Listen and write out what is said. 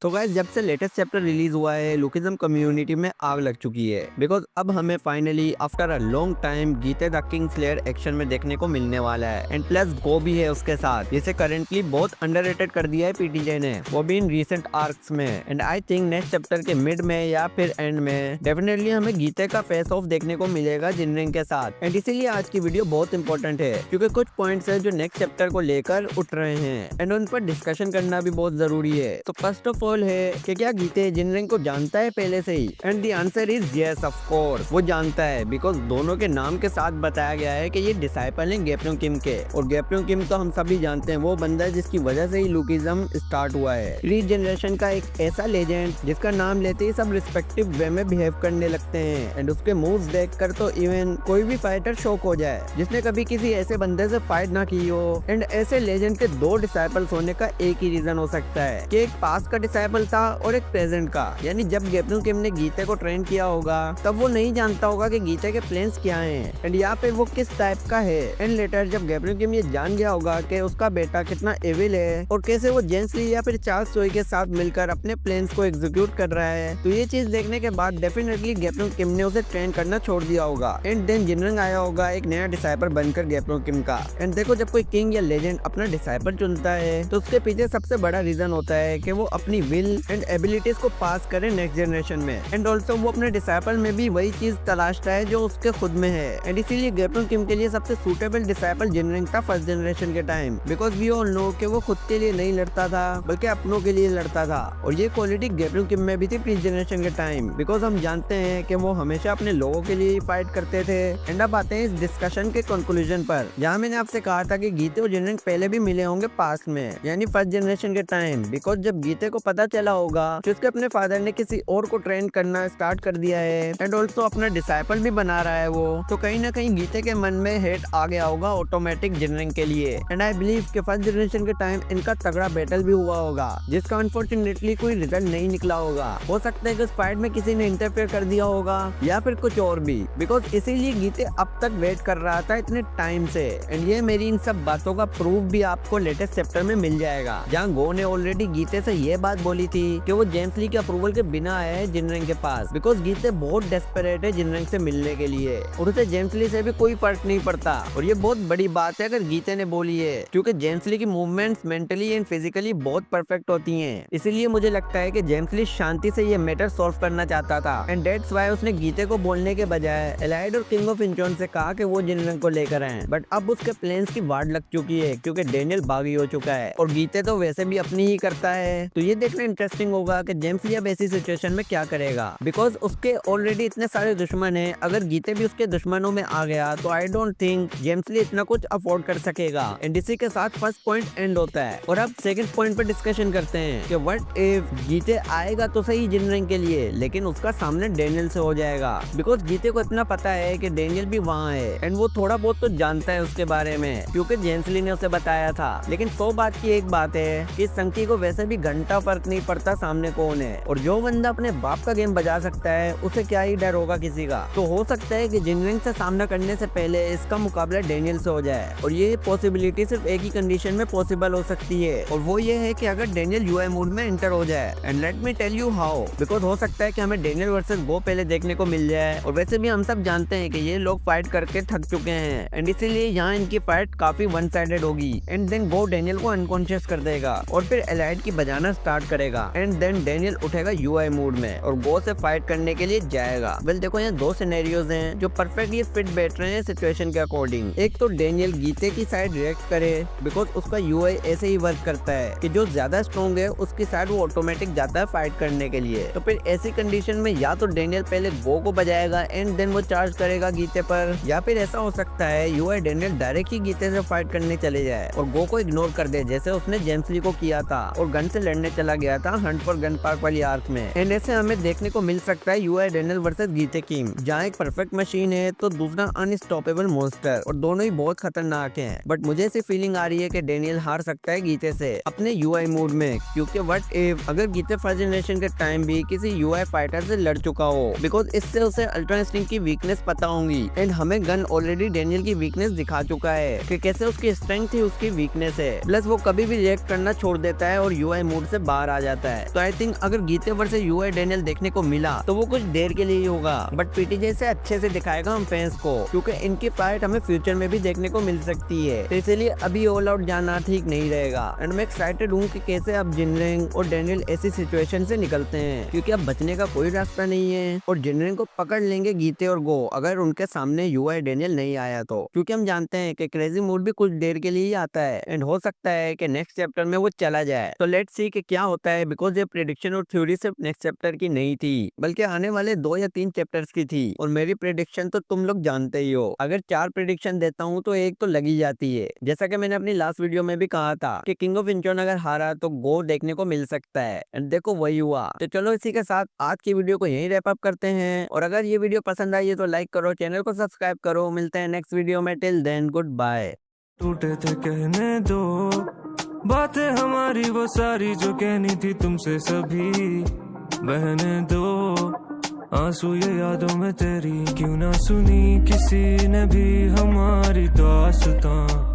तो गाइस जब से लेटेस्ट चैप्टर रिलीज हुआ है लुकिज्म कम्युनिटी में आग लग चुकी है बिकॉज अब हमें finally after a long time गीते द किंग स्लेयर एक्शन में देखने को मिलने वाला है एंड प्लस गो भी है उसके साथ, जिसे करेंटली बहुत अंडररेटेड कर दिया है पीटीजे ने, वो भी इन रीसेंट आर्क्स में। And I think next chapter के मिड में या फिर एंड में डेफिनेटली हमें गीते का फेस ऑफ देखने को मिलेगा जिनरिंग के साथ। एंड इसीलिए आज की वीडियो बहुत इंपॉर्टेंट है क्योंकि कुछ पॉइंट्स है जो नेक्स्ट चैप्टर को लेकर उठ रहे हैं एंड उन पर डिस्कशन करना भी बहुत जरूरी है। तो फर्स्ट ऑफ ऑल है कि क्या गीते जिनरिंग को जानता है पहले से ही? And the answer is yes, of course वो जानता है बिकॉज दोनों के नाम के साथ बताया गया है कि ये डिसाइपल हैं गेप्योंग किम के। और गेप्योंग किम तो हम सभी जानते हैं वो बंदा है जिसकी वजह से ही लुकिज्म स्टार्ट हुआ है। रीजनरेशन का एक ऐसा लेजेंड जिसका नाम लेते ही सब रिस्पेक्टिव वे में बिहेव करने लगते हैं एंड उसके मूव्स देखकर तो इवन कोई भी फाइटर शॉक हो जाए जिसने कभी किसी ऐसे बंदे से फाइट ना की हो। एंड ऐसे लेजेंड के दो डिसाइपल्स होने का एक ही रीजन हो सकता है कि एक पास का डिसाइपल था और एक प्रेजेंट का। यानी जब गेप्योंग किम ने गीते को ट्रेन किया होगा तब वो नहीं जानता होगा कि गीते के प्लान्स क्या हैं एंड या फिर वो किस टाइप का है। एंड लेटर जब गेप्योंग किम ये जान गया होगा कि उसका बेटा कितना एविल है और कैसे वो जेम्स ली या फिर चार्ल्स सोई के साथ मिलकर अपने प्लान्स को एग्जीक्यूट कर रहा है, तो ये चीज देखने के बाद डेफिनेटली गेप्योंग किम ने उसे ट्रेन करना छोड़ दिया होगा। एंड देन जिनरिंग आया होगा एक नया डिसाइपल बनकर गेप्योंग किम का। एंड देखो जब कोई किंग या लेजेंड अपना डिसाइपल चुनता है तो उसके पीछे सबसे बड़ा रीजन होता है कि वो अपनी विल एंड एबिलिटीज को पास करे नेक्स्ट जनरेशन में। एंड ऑल्सो वो अपने डिसाइपल में भी वही चीज तलाशता है जो उसके खुद में है। एंड इसीलिए गेप्योंग किम के लिए सबसे सूटेबल डिसाइपल जिनरिंग था फर्स्ट जनरेशन के time, because we all know कि वो खुद के लिए नहीं लड़ता था बल्कि अपनों के लिए लड़ता था। और ये क्वालिटी गेप्योंग किम में भी थी प्री जनरेशन के टाइम, बिकॉज हम जानते हैं कि वो हमेशा अपने लोगों के लिए फाइट करते थे। एंड अब आते हैं इस डिस्कशन के कंक्लूजन पर, जहाँ मैंने आपसे कहा था कि गीते और जिनरिंग पहले भी मिले होंगे पास्ट में यानी फर्स्ट जनरेशन के टाइम। बिकॉज जब गीते को पता चला होगा कि उसके अपने फादर ने किसी और को ट्रेन करना स्टार्ट कर दिया है एंड ऑल्सो अपना डिसाइपल भी बना रहा है वो, तो कहीं ना कहीं गीते के मन में हेट आ गया होगा ऑटोमेटिक जिनरिंग के लिए। एंड आई बिलीव कि फर्स्ट जनरेशन के टाइम इनका तगड़ा बैटल भी हुआ होगा जिसका अनफॉर्चुनेटली कोई रिजल्ट नहीं निकला होगा। हो सकता है कि उस फाइट में किसी ने इंटरफेयर कर दिया होगा या फिर कुछ और भी, बिकॉज इसीलिए गीते अब तक वेट कर रहा था इतने टाइम से। एंड ये मेरी इन सब बातों का प्रूफ भी आपको लेटेस्ट चैप्टर में मिल जाएगा, जहाँ गो ने ऑलरेडी गीते से ये बात बोली थी कि वो जेम्स ली के अप्रूवल के बिना आया है जिनरिंग के पास, बिकॉज गीते बहुत डेस्परेट है जिनरिंग से मिलने के लिए और उसे जेम्स ली से भी कोई फर्क नहीं पड़ता। और ये बहुत बड़ी बात है अगर गीते ने बोली है, क्योंकि जेम्स ली की मूवमेंट्स मेंटली एंड फिजिकली बहुत परफेक्ट होती हैं। इसीलिए मुझे लगता है कि जेम्स ली शांति से ये मैटर सॉल्व करना चाहता था एंड दैट्स व्हाई उसने गीते को बोलने के बजाय एलाइड और किंग ऑफ इंचॉन से कहा कि वो जिनरिंग को लेकर आए। बट अब उसके प्लान्स की वाट लग चुकी है क्योंकि डेनियल बागी हो चुका है और गीते तो वैसे भी अपनी ही करता है। तो ये देखना इंटरेस्टिंग होगा कि जेम्स ली अब ऐसी सिचुएशन में क्या करेगा, बिकॉज उसके ऑलरेडी इतने सारे दुश्मन हैं। अगर गीते भी उसके दुश्मनों में आ गया तो आई डोंट थिंक जेम्स ली इतना कुछ अफोर्ड कर सकेगा। एंड इसी के साथ फर्स्ट पॉइंट एंड होता है और अब सेकंड पॉइंट पर डिस्कशन करते हैं कि व्हाट इफ गीते आएगा तो सही जिनरिंग के लिए, लेकिन उसका सामने डेनियल से हो जाएगा। बिकॉज गीते को इतना पता है कि डेनियल भी वहाँ है एंड वो थोड़ा बहुत तो जानता है उसके बारे में क्योंकि जेम्स ली ने उसे बताया था। लेकिन 100 बात की एक बात है कि संकी को वैसे भी घंटा फर्क नहीं पड़ता सामने कौन है, और जो बंदा अपने बाप का गेम बजा सकता है उसे क्या ही डर होगा किसी का। तो हो सकता है कि जिनरिंग से सामना करने से पहले इसका मुकाबला डेनियल से हो जाए और ये पॉसिबिलिटी सिर्फ एक ही कंडीशन में पॉसिबल हो सकती है और वो ये है कि अगर डेनियल यूआई मोड में एंटर हो जाए। And let me tell you how, because हो सकता है कि हमें डेनियल वर्सेस गो पहले देखने को मिल जाए और वैसे भी हम सब जानते हैं कि ये लोग फाइट करके थक चुके हैं एंड इसीलिए यहाँ इनकी फाइट काफी वन साइडेड होगी। एंड देन गो डेनियल को अनकॉन्शियस कर देगा और फिर एलाइड की बजाना स्टार्ट करेगा एंड देन डेनियल उठेगा यूआई मोड में और गो से फाइट करने के लिए जाएगा। वेल देखो यहाँ दो सिनेरियोज हैं जो परफेक्टली फिट बैठ रहे हैं सिचुएशन के अकॉर्डिंग। एक तो डेनियल गीते की साइड रिएक्ट करे बिकॉज उसका यूआई ऐसे ही वर्क करता है कि जो ज्यादा स्ट्रॉन्ग है उसकी साइड वो ऑटोमेटिक जाता है फाइट करने के लिए। तो फिर ऐसी कंडीशन में या तो डेनियल पहले गो को बजाएगा एंड देन वो चार्ज करेगा गीते पर, या फिर ऐसा हो सकता है यूआई डेनियल डायरेक्ट ही गीते से फाइट करने चले जाए और गो को इग्नोर कर दे जैसे उसने जेम्स ली को किया था और गन से लड़ने चला गया था हंट फॉर गन पार्क वाली आर्क में। एंड ऐसे हमें देखने को मिल सकता है यूआई डेनियल वर्सेस गीते किंग, जहाँ एक परफेक्ट मशीन है तो दूसरा अनस्टॉपेबल मॉन्स्टर और दोनों ही बहुत खतरनाक हैं। बट मुझे ऐसी फीलिंग आ रही है कि डेनियल हार सकता है गीते से अपने यूआई मोड में, क्योंकि व्हाट इफ अगर गीते फर्स्ट जनरेशन के टाइम भी किसी यूआई फाइटर से लड़ चुका हो, बिकॉज इससे उसे अल्ट्रा इंस्टिंक्ट की वीकनेस पता होंगी एंड हमें गन ऑलरेडी डेनियल की वीकनेस दिखा चुका है कि कैसे उसकी स्ट्रेंथ ही उसकी वीकनेस है। प्लस वो कभी भी रिएक्ट करना छोड़ देता है और यूआई मोड से बाहर बाहर आ जाता है। तो आई थिंक अगर गीते वर्सेस यूआई डैनियल देखने को मिला तो वो कुछ देर के लिए ही होगा, बट पीटीजे से अच्छे से दिखाएगा हम फैंस को, क्योंकि इनकी फाइट हमें फ्यूचर में भी देखने को मिल सकती है। तो इसलिए अभी ऑल आउट जाना ठीक नहीं रहेगा। एंड मैं एक्साइटेड हूँ कि कैसे अब जिनरिंग और डैनियल ऐसी सिचुएशन से निकलते हैं, क्योंकि अब बचने का कोई रास्ता नहीं है और जिनरिंग को पकड़ लेंगे गीते और गो अगर उनके सामने यूआई डैनियल नहीं आया तो, क्योंकि हम जानते हैं कि क्रेजी मूड भी कुछ देर के लिए ही आता है एंड हो सकता है कि नेक्स्ट चैप्टर में वो चला जाए। तो लेट्स सी कि क्या होता है, बिकॉज ये प्रेडिक्शन और थ्योरी सिर्फ नेक्स्ट चैप्टर की नहीं थी बल्कि आने वाले 2 या 3 चैप्टर्स की थी। और मेरी प्रेडिक्शन तो तुम लोग जानते ही हो, अगर 4 प्रेडिक्शन देता हूँ तो एक तो लगी जाती है। जैसा कि मैंने अपनी लास्ट वीडियो में भी कहा था कि किंग ऑफ इंचोन अगर हारा तो गो देखने को मिल सकता है, एंड देखो वही हुआ। तो चलो इसी के साथ आज की वीडियो को यहीं रैप अप करते हैं, और अगर ये वीडियो पसंद आई है तो लाइक करो, चैनल को सब्सक्राइब करो। मिलते हैं नेक्स्ट वीडियो में, टिल देन गुड बाय। टूटे थे कहने दो बातें हमारी वो सारी जो कहनी थी तुमसे सभी, बहने दो आंसू ये यादों में तेरी, क्यों ना सुनी किसी ने भी हमारी दास्तां।